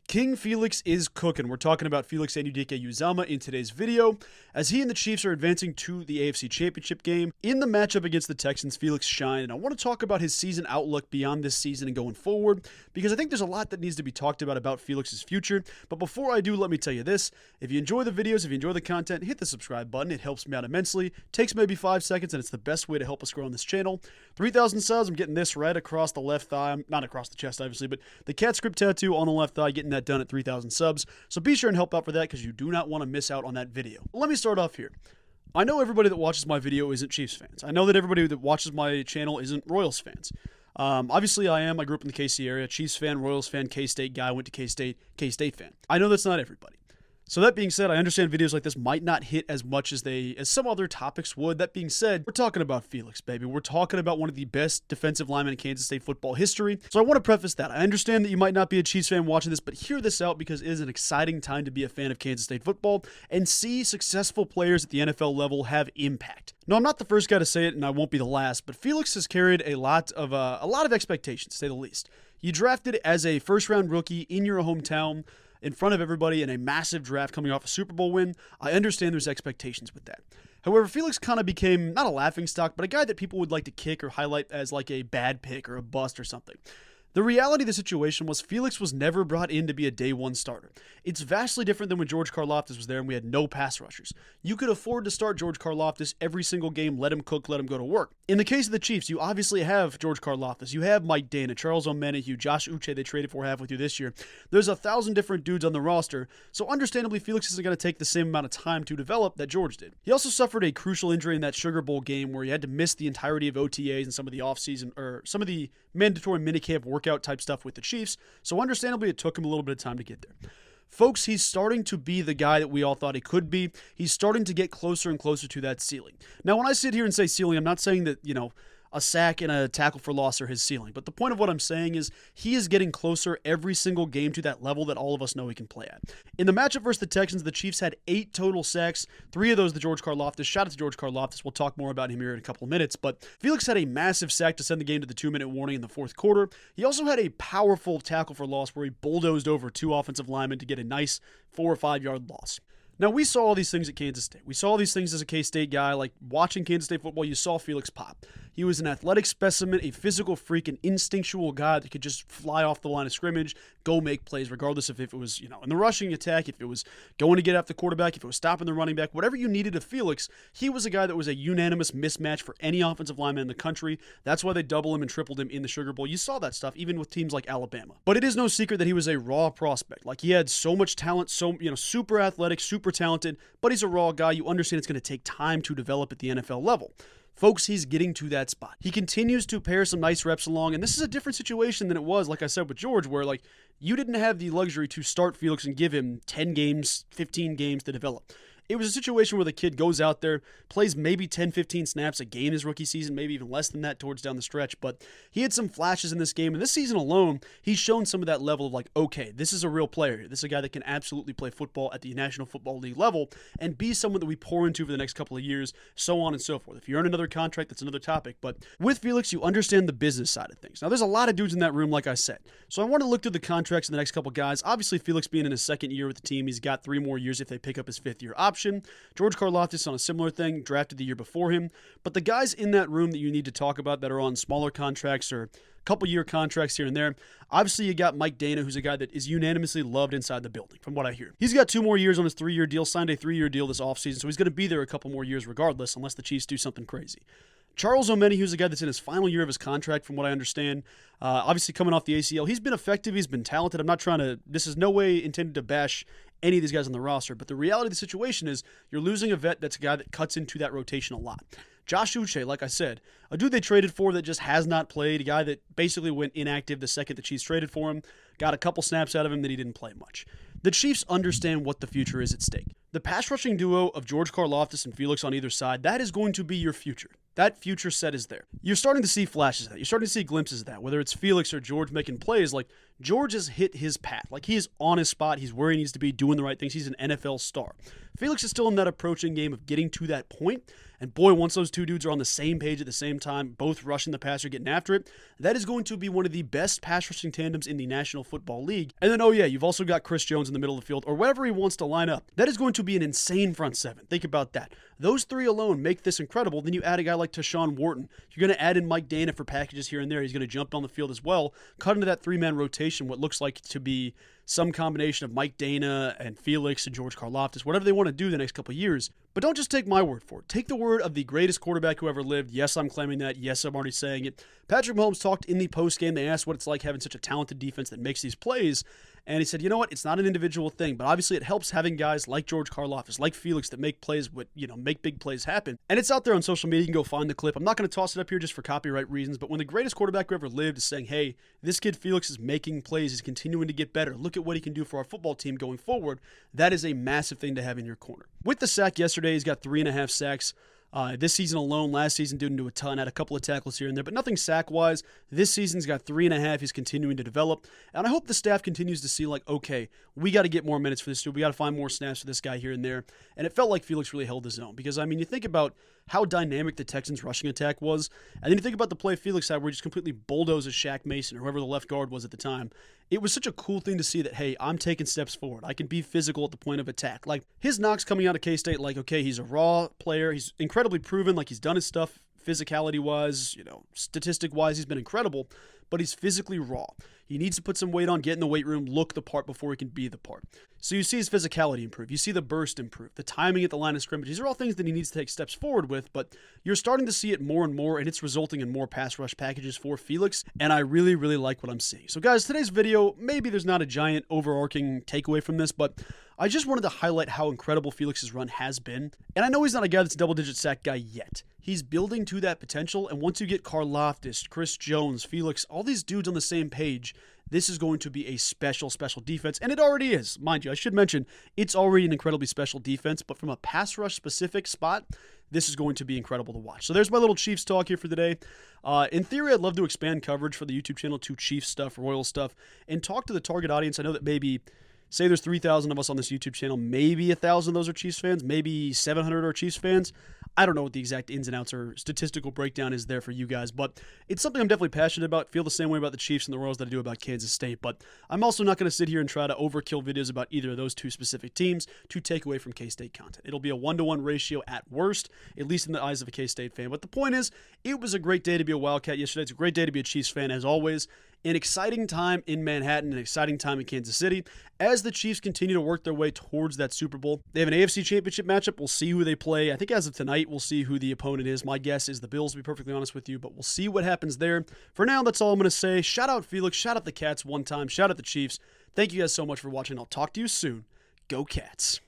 King Felix is cooking. We're talking about Felix Anudike-Uzomah in today's video, as he and the Chiefs are advancing to the AFC Championship game. In the matchup against the Texans, Felix shined, and I want to talk about his season outlook beyond this season and going forward, because I think there's a lot that needs to be talked about Felix's future. But before I do, let me tell you this. If you enjoy the videos, if you enjoy the content, hit the subscribe button. It helps me out immensely. Takes maybe 5 seconds, and it's the best way to help us grow on this channel. 3,000 subs, I'm getting this right across the left thigh. Not across the chest, obviously, but the cat script tattoo on the left thigh, getting that done at 3,000 subs. So be sure and help out for that, because you do not want to miss out on that video. Let me start off here. I know everybody that watches my video isn't Chiefs fans. I know that everybody that watches my channel isn't Royals fans. Obviously I am. I grew up in the KC area. Chiefs fan, Royals fan, K-State guy, went to K-State fan. I know that's not everybody. So that being said, I understand videos like this might not hit as much as some other topics would. That being said, we're talking about Felix, baby. We're talking about one of the best defensive linemen in Kansas State football history. So I want to preface that. I understand that you might not be a Chiefs fan watching this, but hear this out, because it is an exciting time to be a fan of Kansas State football and see successful players at the NFL level have impact. No, I'm not the first guy to say it, and I won't be the last, but Felix has carried a lot of expectations, to say the least. You drafted as a first-round rookie in your hometown, in front of everybody in a massive draft coming off a Super Bowl win. I understand there's expectations with that. However, Felix kind of became not a laughingstock, but a guy that people would like to kick or highlight as like a bad pick or a bust or something. The reality of the situation was Felix was never brought in to be a day one starter. It's vastly different than when George Karlaftis was there and we had no pass rushers. You could afford to start George Karlaftis every single game, let him cook, let him go to work. In the case of the Chiefs, you obviously have George Karlaftis, you have Mike Dana, Charles Omenihu, Josh Uche they traded for halfway through this year. There's 1,000 different dudes on the roster, so understandably Felix isn't going to take the same amount of time to develop that George did. He also suffered a crucial injury in that Sugar Bowl game where he had to miss the entirety of OTAs and some of the offseason, or some of the mandatory minicamp workout type stuff with the Chiefs, so understandably it took him a little bit of time to get there. Folks, he's starting to be the guy that we all thought he could be. He's starting to get closer and closer to that ceiling. Now, when I sit here and say ceiling, I'm not saying that, a sack and a tackle for loss are his ceiling. But the point of what I'm saying is he is getting closer every single game to that level that all of us know he can play at. In the matchup versus the Texans, the Chiefs had 8 total sacks, 3 of those to George Karlaftis. Shout out to George Karlaftis. We'll talk more about him here in a couple of minutes. But Felix had a massive sack to send the game to the 2-minute warning in the fourth quarter. He also had a powerful tackle for loss where he bulldozed over 2 offensive linemen to get a nice 4 or 5 yard loss. Now, we saw all these things at Kansas State. We saw all these things as a K-State guy. Like, watching Kansas State football, you saw Felix pop. He was an athletic specimen, a physical freak, an instinctual guy that could just fly off the line of scrimmage, go make plays, regardless of if it was, in the rushing attack, if it was going to get after the quarterback, if it was stopping the running back, whatever you needed of Felix, he was a guy that was a unanimous mismatch for any offensive lineman in the country. That's why they doubled him and tripled him in the Sugar Bowl. You saw that stuff, even with teams like Alabama. But it is no secret that he was a raw prospect. Like, he had so much talent, super athletic, super talented, but he's a raw guy. You understand it's going to take time to develop at the NFL level. Folks, he's getting to that spot. He continues to pair some nice reps along, and this is a different situation than it was, like I said, with George, where, you didn't have the luxury to start Felix and give him 10 games, 15 games to develop. It was a situation where the kid goes out there, plays maybe 10, 15 snaps a game his rookie season, maybe even less than that towards down the stretch, but he had some flashes in this game, and this season alone, he's shown some of that level of okay, this is a real player. This is a guy that can absolutely play football at the National Football League level and be someone that we pour into for the next couple of years, so on and so forth. If you earn another contract, that's another topic, but with Felix, you understand the business side of things. Now, there's a lot of dudes in that room, like I said, so I want to look through the contracts of the next couple guys. Obviously, Felix being in his second year with the team, he's got 3 more years if they pick up his 5th-year option. George Karlaftis on a similar thing, drafted the year before him. But the guys in that room that you need to talk about that are on smaller contracts or couple-year contracts here and there, obviously you got Mike Dana, who's a guy that is unanimously loved inside the building, from what I hear. He's got 2 more years on his 3-year deal, signed a 3-year deal this offseason, so he's going to be there a couple more years regardless, unless the Chiefs do something crazy. Charles Omenihu, who's a guy that's in his final year of his contract, from what I understand. Obviously coming off the ACL. He's been effective. He's been talented. I'm not trying to... This is no way intended to bash any of these guys on the roster, but the reality of the situation is you're losing a vet that's a guy that cuts into that rotation a lot. Josh Uche, like I said, a dude they traded for that just has not played, a guy that basically went inactive the second the Chiefs traded for him, got a couple snaps out of him that he didn't play much. The Chiefs understand what the future is at stake. The pass rushing duo of George Karlaftis and Felix on either side, that is going to be your future. That future set is there. You're starting to see flashes of that. You're starting to see glimpses of that, whether it's Felix or George making plays. Like, George has hit his path. Like, he is on his spot. He's where he needs to be, doing the right things. He's an NFL star. Felix is still in that approaching game of getting to that point. And boy, once those two dudes are on the same page at the same time, both rushing the passer, getting after it, that is going to be one of the best pass rushing tandems in the National Football League. And then, oh yeah, you've also got Chris Jones in the middle of the field, or wherever he wants to line up. That is going to be an insane front seven. Think about that. Those three alone make this incredible. Then you add a guy like Tashawn Wharton. You're going to add in Mike Dana for packages here and there. He's going to jump on the field as well. Cut into that three-man rotation, what looks like to be some combination of Mike Dana and Felix and George Karlaftis, whatever they want to do the next couple of years. But don't just take my word for it. Take the word of the greatest quarterback who ever lived. Yes, I'm claiming that. Yes, I'm already saying it. Patrick Mahomes talked in the postgame. They asked what it's like having such a talented defense that makes these plays. And he said, you know what? It's not an individual thing, but obviously it helps having guys like George Karlaftis, like Felix, that make plays, make big plays happen. And it's out there on social media. You can go find the clip. I'm not going to toss it up here just for copyright reasons, but when the greatest quarterback who ever lived is saying, hey, this kid Felix is making plays, he's continuing to get better, look at what he can do for our football team going forward, that is a massive thing to have in your corner. With the sack yesterday, he's got 3.5 sacks. This season alone, last season didn't do a ton, had a couple of tackles here and there, but nothing sack-wise. This season's got 3.5. He's continuing to develop, and I hope the staff continues to see, like, okay, we got to get more minutes for this dude. We got to find more snaps for this guy here and there, and it felt like Felix really held his own because, I mean, you think about how dynamic the Texans' rushing attack was, and then you think about the play Felix had where he just completely bulldozes Shaq Mason or whoever the left guard was at the time. It was such a cool thing to see that, hey, I'm taking steps forward. I can be physical at the point of attack. Like, his knocks coming out of K-State, like, okay, he's a raw player. He's incredibly proven, like, he's done his stuff physicality-wise, statistic-wise, he's been incredible, but he's physically raw. He needs to put some weight on, get in the weight room, look the part before he can be the part. So you see his physicality improve. You see the burst improve. The timing at the line of scrimmage. These are all things that he needs to take steps forward with, but you're starting to see it more and more, and it's resulting in more pass rush packages for Felix, and I really, really like what I'm seeing. So guys, today's video, maybe there's not a giant overarching takeaway from this, but I just wanted to highlight how incredible Felix's run has been. And I know he's not a guy that's a double-digit sack guy yet. He's building to that potential, and once you get Karlaftis, Chris Jones, Felix, all these dudes on the same page, this is going to be a special, special defense, and it already is. Mind you, I should mention, it's already an incredibly special defense, but from a pass rush specific spot, this is going to be incredible to watch. So there's my little Chiefs talk here for the day. In theory, I'd love to expand coverage for the YouTube channel to Chiefs stuff, Royal stuff, and talk to the target audience. I know that maybe, say there's 3,000 of us on this YouTube channel, maybe 1,000 of those are Chiefs fans, maybe 700 are Chiefs fans. I don't know what the exact ins and outs or statistical breakdown is there for you guys, but it's something I'm definitely passionate about. Feel the same way about the Chiefs and the Royals that I do about Kansas State, but I'm also not going to sit here and try to overkill videos about either of those two specific teams to take away from K-State content. It'll be a 1-to-1 ratio at worst, at least in the eyes of a K-State fan. But the point is, it was a great day to be a Wildcat yesterday. It's a great day to be a Chiefs fan, as always. An exciting time in Manhattan, an exciting time in Kansas City as the Chiefs continue to work their way towards that Super Bowl. They have an AFC Championship matchup. We'll see who they play. I think as of tonight, we'll see who the opponent is. My guess is the Bills, to be perfectly honest with you, but we'll see what happens there. For now, that's all I'm going to say. Shout out Felix. Shout out the Cats one time. Shout out the Chiefs. Thank you guys so much for watching. I'll talk to you soon. Go Cats.